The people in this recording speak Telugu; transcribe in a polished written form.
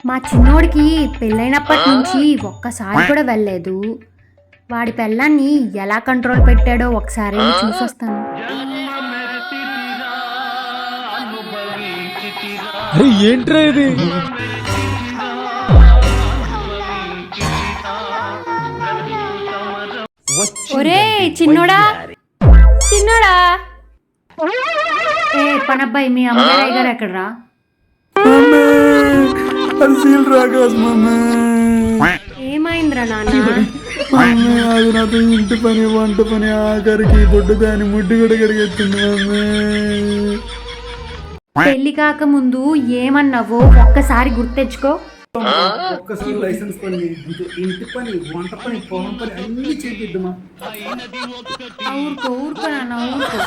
మా చిన్నోడికి పెళ్ళైనప్పటి నుంచి ఒక్కసారి కూడా వెళ్ళలేదు. వాడి పెళ్ళాన్ని ఎలా కంట్రోల్ పెట్టాడో ఒకసారి చూసొస్తాను. అరే ఏంట్రా ఇది? ఒరే చిన్నోడా చిన్నోడా, ఏ పనబ్బాయి మీ అమ్మగారు గారు ఎక్కడరా? ఏమైందిరా నాన్న? అది నాతో ఇంటి పని వంట పని ఆఖరికి బొడ్డు దాని ముడ్డు కూడా కడిగెత్తుంది మమ్మీ. పెళ్లి కాక ముందు ఏమన్నావో ఒక్కసారి గుర్తెచ్చుకో. ఒక్కసారి లైసెన్స్ పని, ఇంటి పని, వంట పని, పొలం పని అన్ని చేపిద్దామా? ఊరుకో ఊరుకో నాన్న ఊరుకో.